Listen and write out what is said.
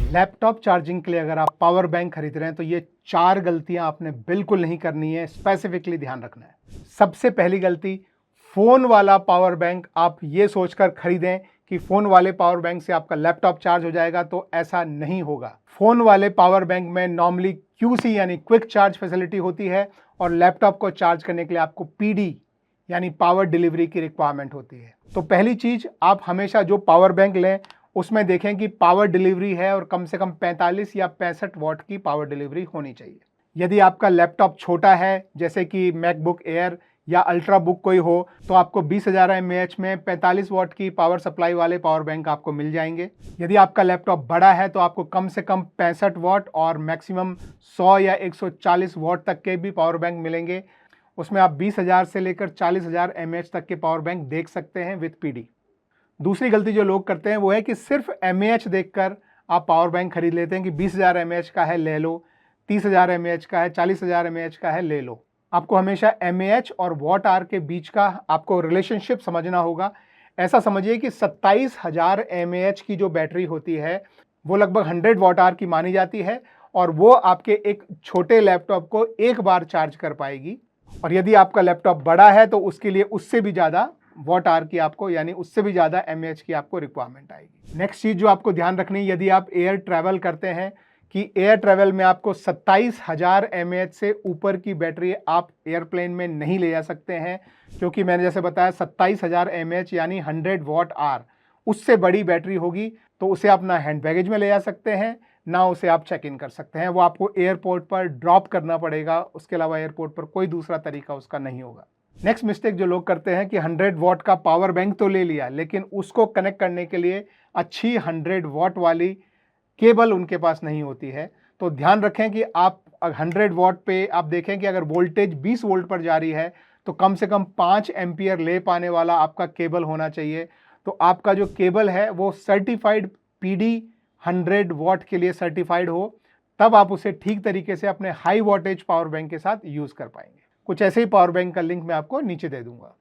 Laptop charging के लिए अगर आप पावर बैंक खरीद रहे हैं तो ये 4 गलतियां आपने बिल्कुल नहीं करनी है, स्पेसिफिकली ध्यान रखना है। सबसे पहली गलती, फोन वाला पावर बैंक आप ये सोचकर खरीदें कि फोन वाले पावर बैंक से आपका लैपटॉप चार्ज हो जाएगा, तो ऐसा नहीं होगा। फोन वाले पावर बैंक में नॉर्मली क्यूसी यानी क्विक चार्ज फैसिलिटी होती है और लैपटॉप को चार्ज करने के लिए आपको पीडी यानी पावर डिलीवरी की रिक्वायरमेंट होती है। तो पहली चीज, आप हमेशा जो पावर बैंक लें उसमें देखें कि पावर डिलीवरी है और कम से कम 45 या 65 वॉट की पावर डिलीवरी होनी चाहिए। यदि आपका लैपटॉप छोटा है, जैसे कि मैकबुक एयर या अल्ट्रा बुक कोई हो, तो आपको 20,000 mAh में 45 वॉट की पावर सप्लाई वाले पावर बैंक आपको मिल जाएंगे। यदि आपका लैपटॉप बड़ा है तो आपको कम से कम 65 वॉट और मैक्सिमम 100 या 140 वॉट तक के भी पावर बैंक मिलेंगे। उसमें आप 20,000 से लेकर 40,000 mAh तक के पावर बैंक देख सकते हैं विथ पीडी। दूसरी गलती जो लोग करते हैं वो है कि सिर्फ mAh देखकर आप पावर बैंक खरीद लेते हैं कि 20,000 mAh का है ले लो, 30,000 mAh का है, 40,000 mAh का है ले लो। आपको हमेशा mAh और वॉट आवर के बीच का आपको रिलेशनशिप समझना होगा। ऐसा समझिए कि 27,000 mAh की जो बैटरी होती है वो लगभग 100 वॉट आवर की मानी जाती है और वो आपके एक छोटे लैपटॉप को एक बार चार्ज कर पाएगी। और यदि आपका लैपटॉप बड़ा है तो उसके लिए उससे भी ज़्यादा वॉट आवर की आपको यानी उससे भी ज़्यादा mAh की आपको रिक्वायरमेंट आएगी। नेक्स्ट चीज़ जो आपको ध्यान रखनी है, यदि आप एयर ट्रैवल करते हैं कि एयर ट्रैवल में आपको 27,000 mAh से ऊपर की बैटरी आप एयरप्लेन में नहीं ले जा सकते हैं, क्योंकि मैंने जैसे बताया 27,000 mAh यानी 100 वॉट आवर, उससे बड़ी बैटरी होगी तो उसे आप ना हैंड बैगेज में ले जा सकते हैं ना उसे आप चेक इन कर सकते हैं। वो आपको एयरपोर्ट पर ड्रॉप करना पड़ेगा, उसके अलावा एयरपोर्ट पर कोई दूसरा तरीका उसका नहीं होगा। नेक्स्ट मिस्टेक जो लोग करते हैं कि 100 वॉट का पावर बैंक तो ले लिया, लेकिन उसको कनेक्ट करने के लिए अच्छी 100 वॉट वाली केबल उनके पास नहीं होती है। तो ध्यान रखें कि आप 100 वॉट पे आप देखें कि अगर वोल्टेज 20 वोल्ट पर जा रही है तो कम से कम 5 एम्पियर ले पाने वाला आपका केबल होना चाहिए। तो आपका जो केबल है वो सर्टिफाइड पीडी 100 वॉट के लिए सर्टिफाइड हो, तब आप उसे ठीक तरीके से अपने हाई वोल्टेज पावर बैंक के साथ यूज़ कर पाएंगे। कुछ ऐसे ही पावर बैंक का लिंक मैं आपको नीचे दे दूंगा।